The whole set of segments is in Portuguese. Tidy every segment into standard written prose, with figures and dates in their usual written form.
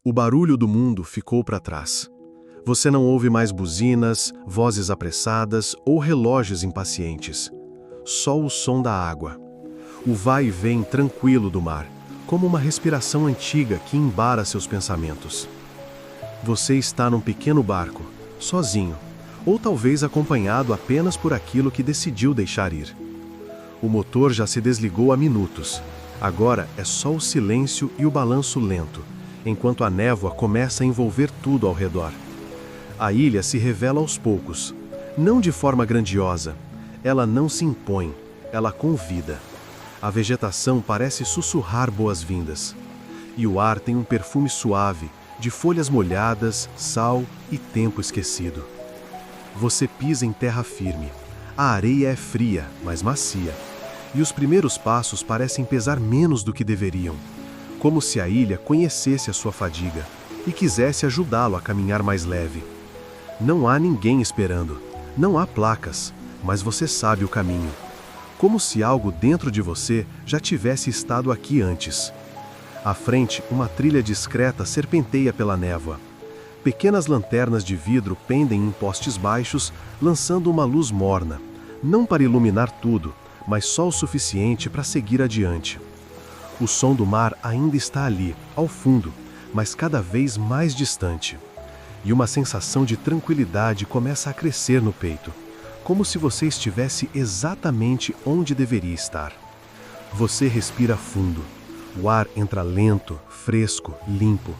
O barulho do mundo ficou para trás. Você não ouve mais buzinas, vozes apressadas ou relógios impacientes. Só o som da água. O vai e vem tranquilo do mar, como uma respiração antiga que embara seus pensamentos. Você está num pequeno barco, sozinho, ou talvez acompanhado apenas por aquilo que decidiu deixar ir. O motor já se desligou há minutos. Agora é só o silêncio e o balanço lento, enquanto a névoa começa a envolver tudo ao redor. A ilha se revela aos poucos, não de forma grandiosa. Ela não se impõe, ela convida. A vegetação parece sussurrar boas-vindas. E o ar tem um perfume suave, de folhas molhadas, sal e tempo esquecido. Você pisa em terra firme. A areia é fria, mas macia. E os primeiros passos parecem pesar menos do que deveriam, como se a ilha conhecesse a sua fadiga e quisesse ajudá-lo a caminhar mais leve. Não há ninguém esperando, não há placas, mas você sabe o caminho. Como se algo dentro de você já tivesse estado aqui antes. À frente, uma trilha discreta serpenteia pela névoa. Pequenas lanternas de vidro pendem em postes baixos, lançando uma luz morna, não para iluminar tudo, mas só o suficiente para seguir adiante. O som do mar ainda está ali, ao fundo, mas cada vez mais distante. E uma sensação de tranquilidade começa a crescer no peito, como se você estivesse exatamente onde deveria estar. Você respira fundo. O ar entra lento, fresco, limpo.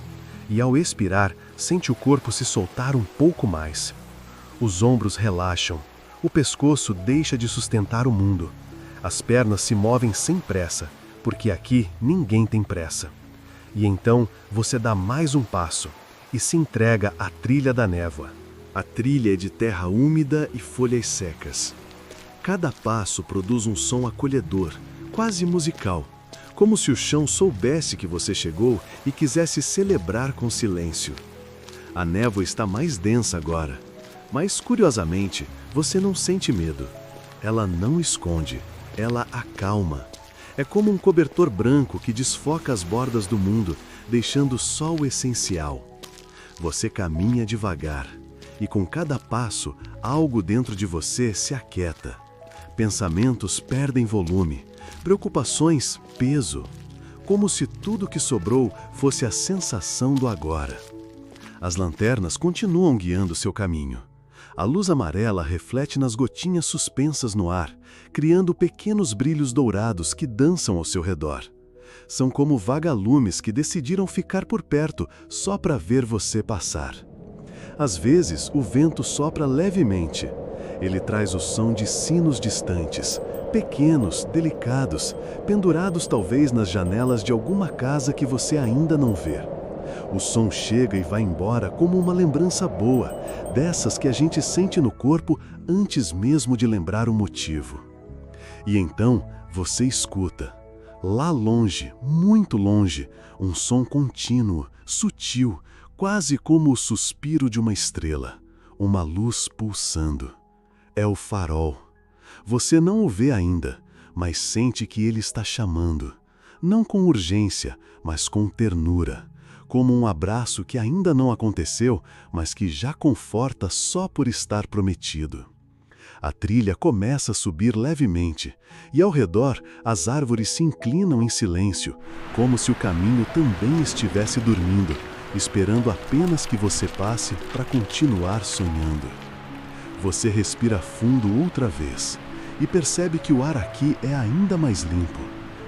E ao expirar, sente o corpo se soltar um pouco mais. Os ombros relaxam. O pescoço deixa de sustentar o mundo. As pernas se movem sem pressa, porque aqui ninguém tem pressa. E então você dá mais um passo e se entrega à trilha da névoa. A trilha é de terra úmida e folhas secas. Cada passo produz um som acolhedor, quase musical, como se o chão soubesse que você chegou e quisesse celebrar com silêncio. A névoa está mais densa agora, mas curiosamente você não sente medo. Ela não esconde, ela acalma. É como um cobertor branco que desfoca as bordas do mundo, deixando só o essencial. Você caminha devagar, e com cada passo, algo dentro de você se aquieta. Pensamentos perdem volume, preocupações, peso, como se tudo que sobrou fosse a sensação do agora. As lanternas continuam guiando seu caminho. A luz amarela reflete nas gotinhas suspensas no ar, criando pequenos brilhos dourados que dançam ao seu redor. São como vagalumes que decidiram ficar por perto só para ver você passar. Às vezes, o vento sopra levemente. Ele traz o som de sinos distantes, pequenos, delicados, pendurados talvez nas janelas de alguma casa que você ainda não vê. O som chega e vai embora como uma lembrança boa, dessas que a gente sente no corpo antes mesmo de lembrar o motivo. E então você escuta, lá longe, muito longe, um som contínuo, sutil, quase como o suspiro de uma estrela, uma luz pulsando. É o farol. Você não o vê ainda, mas sente que ele está chamando, não com urgência, mas com ternura, como um abraço que ainda não aconteceu, mas que já conforta só por estar prometido. A trilha começa a subir levemente, e ao redor as árvores se inclinam em silêncio, como se o caminho também estivesse dormindo, esperando apenas que você passe para continuar sonhando. Você respira fundo outra vez, e percebe que o ar aqui é ainda mais limpo,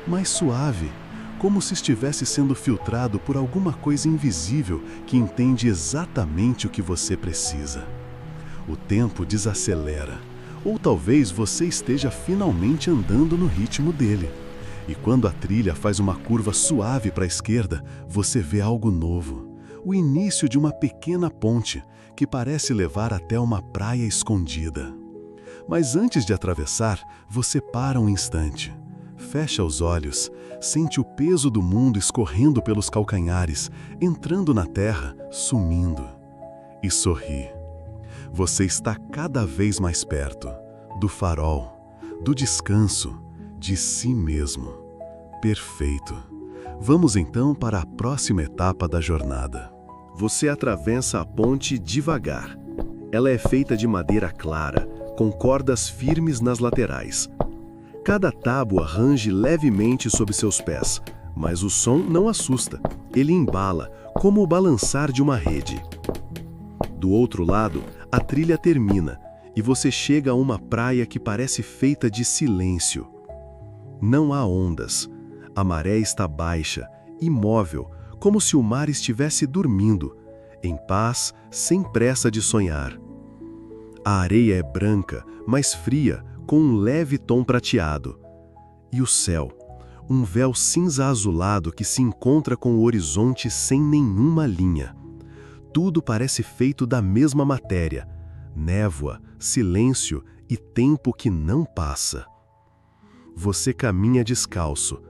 mais suave, como se estivesse sendo filtrado por alguma coisa invisível que entende exatamente o que você precisa. O tempo desacelera, ou talvez você esteja finalmente andando no ritmo dele. E quando a trilha faz uma curva suave para a esquerda, você vê algo novo. O início de uma pequena ponte, que parece levar até uma praia escondida. Mas antes de atravessar, você para um instante. Fecha os olhos, sente o peso do mundo escorrendo pelos calcanhares, entrando na terra, sumindo. E sorri. Você está cada vez mais perto do farol, do descanso, de si mesmo. Perfeito. Vamos então para a próxima etapa da jornada. Você atravessa a ponte devagar. Ela é feita de madeira clara, com cordas firmes nas laterais. Cada tábua range levemente sob seus pés, mas o som não assusta. Ele embala, como o balançar de uma rede. Do outro lado, a trilha termina e você chega a uma praia que parece feita de silêncio. Não há ondas. A maré está baixa, imóvel, como se o mar estivesse dormindo, em paz, sem pressa de sonhar. A areia é branca, mas fria, com um leve tom prateado. E o céu, um véu cinza azulado que se encontra com o horizonte sem nenhuma linha. Tudo parece feito da mesma matéria: névoa, silêncio e tempo que não passa. Você caminha descalço.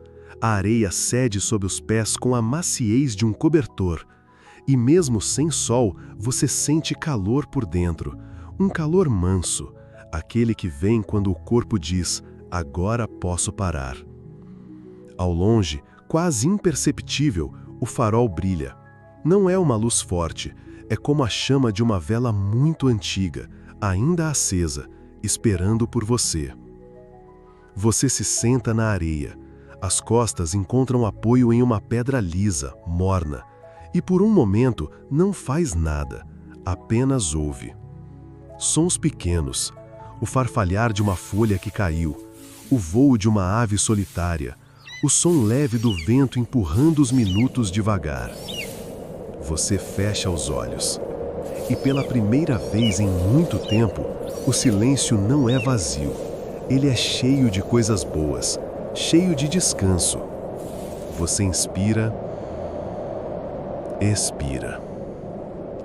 A areia cede sob os pés com a maciez de um cobertor. E mesmo sem sol, você sente calor por dentro. Um calor manso, aquele que vem quando o corpo diz: agora posso parar. Ao longe, quase imperceptível, o farol brilha. Não é uma luz forte, é como a chama de uma vela muito antiga, ainda acesa, esperando por você. Você se senta na areia. As costas encontram apoio em uma pedra lisa, morna, e por um momento não faz nada, apenas ouve. Sons pequenos, o farfalhar de uma folha que caiu, o voo de uma ave solitária, o som leve do vento empurrando os minutos devagar. Você fecha os olhos. E pela primeira vez em muito tempo, o silêncio não é vazio. Ele é cheio de coisas boas, cheio de descanso. Você inspira, expira.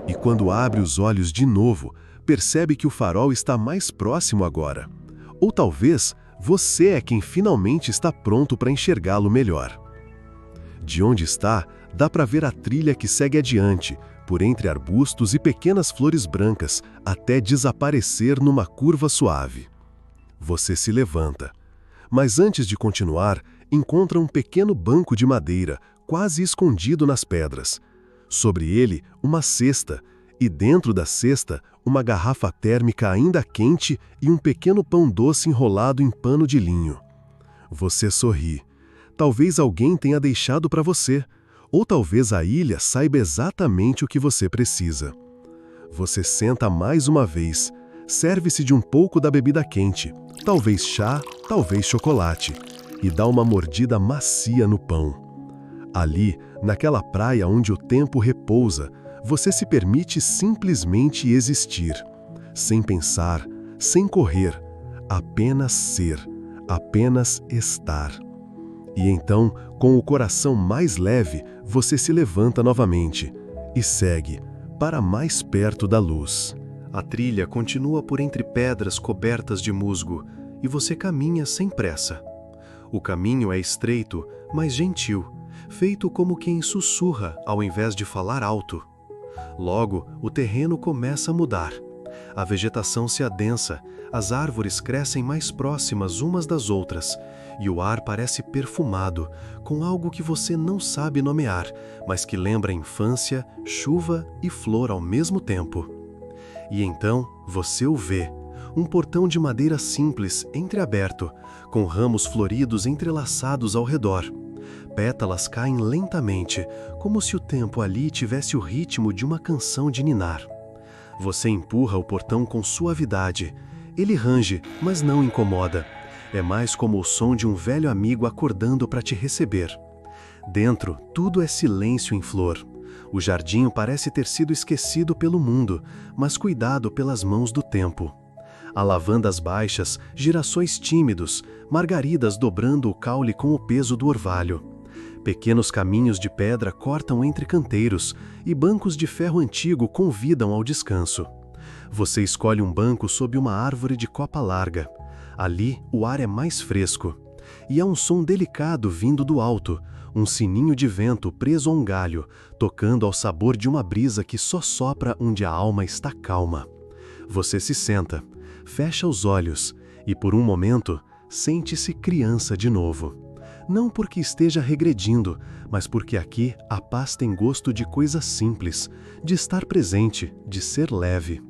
E quando abre os olhos de novo, percebe que o farol está mais próximo agora. Ou talvez você é quem finalmente está pronto para enxergá-lo melhor. De onde está, dá para ver a trilha que segue adiante, por entre arbustos e pequenas flores brancas, até desaparecer numa curva suave. Você se levanta. Mas antes de continuar, encontra um pequeno banco de madeira, quase escondido nas pedras. Sobre ele, uma cesta, e dentro da cesta, uma garrafa térmica ainda quente e um pequeno pão doce enrolado em pano de linho. Você sorri. Talvez alguém tenha deixado para você, ou talvez a ilha saiba exatamente o que você precisa. Você senta mais uma vez, serve-se de um pouco da bebida quente, talvez chá, talvez chocolate, e dá uma mordida macia no pão. Ali, naquela praia onde o tempo repousa, você se permite simplesmente existir, sem pensar, sem correr, apenas ser, apenas estar. E então, com o coração mais leve, você se levanta novamente e segue para mais perto da luz. A trilha continua por entre pedras cobertas de musgo e você caminha sem pressa. O caminho é estreito, mas gentil, feito como quem sussurra ao invés de falar alto. Logo, o terreno começa a mudar. A vegetação se adensa, as árvores crescem mais próximas umas das outras, e o ar parece perfumado, com algo que você não sabe nomear, mas que lembra infância, chuva e flor ao mesmo tempo. E então, você o vê, um portão de madeira simples, entreaberto, com ramos floridos entrelaçados ao redor. Pétalas caem lentamente, como se o tempo ali tivesse o ritmo de uma canção de ninar. Você empurra o portão com suavidade. Ele range, mas não incomoda. É mais como o som de um velho amigo acordando para te receber. Dentro, tudo é silêncio em flor. O jardim parece ter sido esquecido pelo mundo, mas cuidado pelas mãos do tempo. Há lavandas baixas, girassóis tímidos, margaridas dobrando o caule com o peso do orvalho. Pequenos caminhos de pedra cortam entre canteiros e bancos de ferro antigo convidam ao descanso. Você escolhe um banco sob uma árvore de copa larga. Ali, o ar é mais fresco. E há um som delicado vindo do alto, um sininho de vento preso a um galho, tocando ao sabor de uma brisa que só sopra onde a alma está calma. Você se senta, fecha os olhos e, por um momento, sente-se criança de novo. Não porque esteja regredindo, mas porque aqui a paz tem gosto de coisa simples, de estar presente, de ser leve.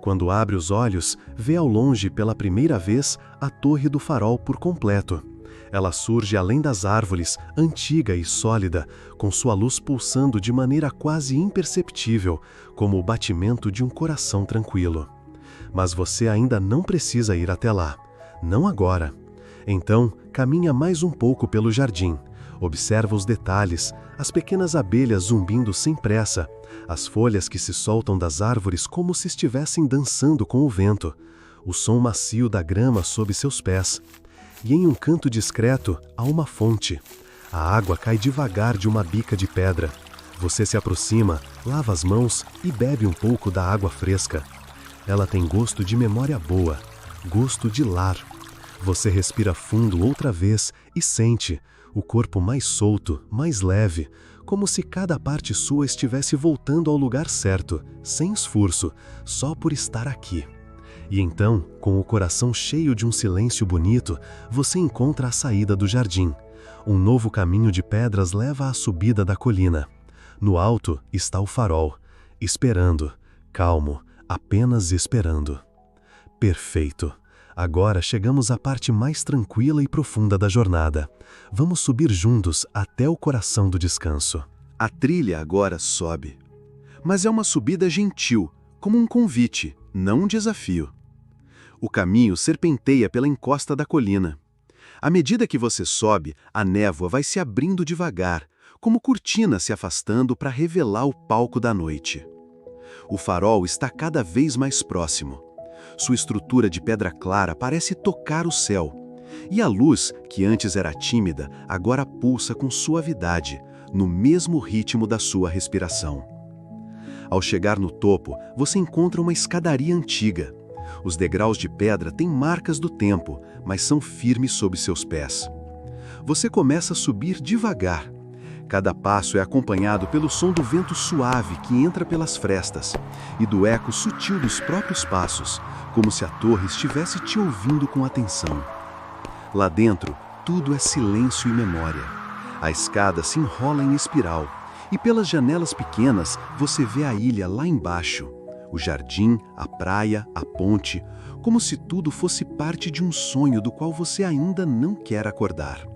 Quando abre os olhos, vê ao longe pela primeira vez a torre do farol por completo. Ela surge além das árvores, antiga e sólida, com sua luz pulsando de maneira quase imperceptível, como o batimento de um coração tranquilo. Mas você ainda não precisa ir até lá. Não agora. Então, caminha mais um pouco pelo jardim. Observa os detalhes, as pequenas abelhas zumbindo sem pressa, as folhas que se soltam das árvores como se estivessem dançando com o vento, o som macio da grama sob seus pés. E em um canto discreto há uma fonte. A água cai devagar de uma bica de pedra. Você se aproxima, lava as mãos e bebe um pouco da água fresca. Ela tem gosto de memória boa, gosto de lar. Você respira fundo outra vez e sente o corpo mais solto, mais leve, como se cada parte sua estivesse voltando ao lugar certo, sem esforço, só por estar aqui. E então, com o coração cheio de um silêncio bonito, você encontra a saída do jardim. Um novo caminho de pedras leva à subida da colina. No alto está o farol, esperando, calmo, apenas esperando. Perfeito. Agora chegamos à parte mais tranquila e profunda da jornada. Vamos subir juntos até o coração do descanso. A trilha agora sobe. Mas é uma subida gentil, como um convite, não um desafio. O caminho serpenteia pela encosta da colina. À medida que você sobe, a névoa vai se abrindo devagar, como cortina se afastando para revelar o palco da noite. O farol está cada vez mais próximo. Sua estrutura de pedra clara parece tocar o céu. E a luz, que antes era tímida, agora pulsa com suavidade, no mesmo ritmo da sua respiração. Ao chegar no topo, você encontra uma escadaria antiga. Os degraus de pedra têm marcas do tempo, mas são firmes sob seus pés. Você começa a subir devagar. Cada passo é acompanhado pelo som do vento suave que entra pelas frestas e do eco sutil dos próprios passos, como se a torre estivesse te ouvindo com atenção. Lá dentro, tudo é silêncio e memória. A escada se enrola em espiral e pelas janelas pequenas você vê a ilha lá embaixo, o jardim, a praia, a ponte, como se tudo fosse parte de um sonho do qual você ainda não quer acordar.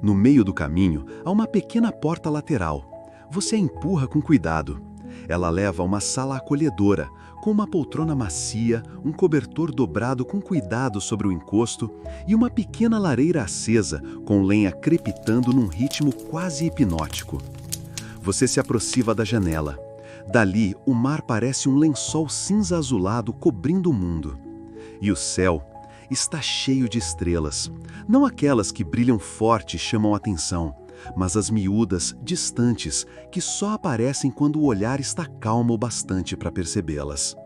No meio do caminho, há uma pequena porta lateral. Você a empurra com cuidado. Ela leva a uma sala acolhedora, com uma poltrona macia, um cobertor dobrado com cuidado sobre o encosto e uma pequena lareira acesa, com lenha crepitando num ritmo quase hipnótico. Você se aproxima da janela. Dali, o mar parece um lençol cinza azulado cobrindo o mundo. E o céu está cheio de estrelas, não aquelas que brilham forte e chamam a atenção, mas as miúdas, distantes, que só aparecem quando o olhar está calmo o bastante para percebê-las.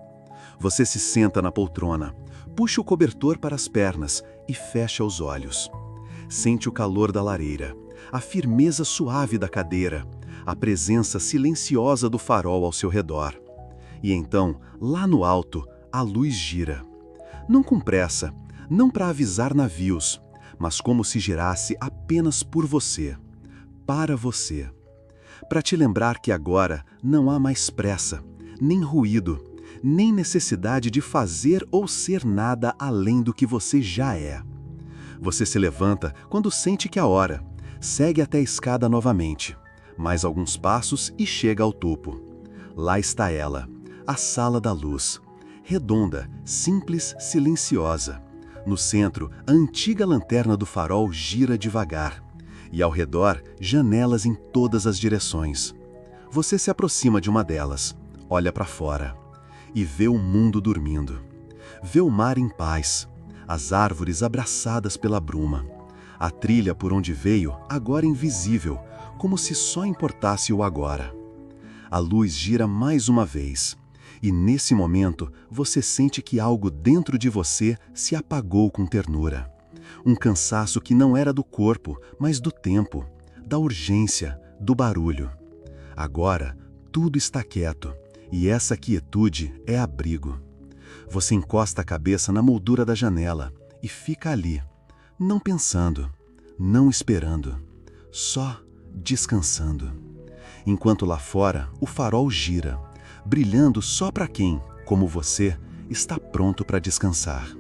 Você se senta na poltrona, puxa o cobertor para as pernas e fecha os olhos. Sente o calor da lareira, a firmeza suave da cadeira, a presença silenciosa do farol ao seu redor. E então, lá no alto, a luz gira. Não com pressa, não para avisar navios, mas como se girasse apenas por você, para você. Para te lembrar que agora não há mais pressa, nem ruído, nem necessidade de fazer ou ser nada além do que você já é. Você se levanta quando sente que é hora, segue até a escada novamente, mais alguns passos e chega ao topo. Lá está ela, a sala da luz, redonda, simples, silenciosa. No centro, a antiga lanterna do farol gira devagar. E ao redor, janelas em todas as direções. Você se aproxima de uma delas, olha para fora e vê o mundo dormindo. Vê o mar em paz, as árvores abraçadas pela bruma. A trilha por onde veio, agora invisível, como se só importasse o agora. A luz gira mais uma vez. E nesse momento, você sente que algo dentro de você se apagou com ternura. Um cansaço que não era do corpo, mas do tempo, da urgência, do barulho. Agora, tudo está quieto, e essa quietude é abrigo. Você encosta a cabeça na moldura da janela e fica ali, não pensando, não esperando, só descansando. Enquanto lá fora o farol gira, brilhando só para quem, como você, está pronto para descansar.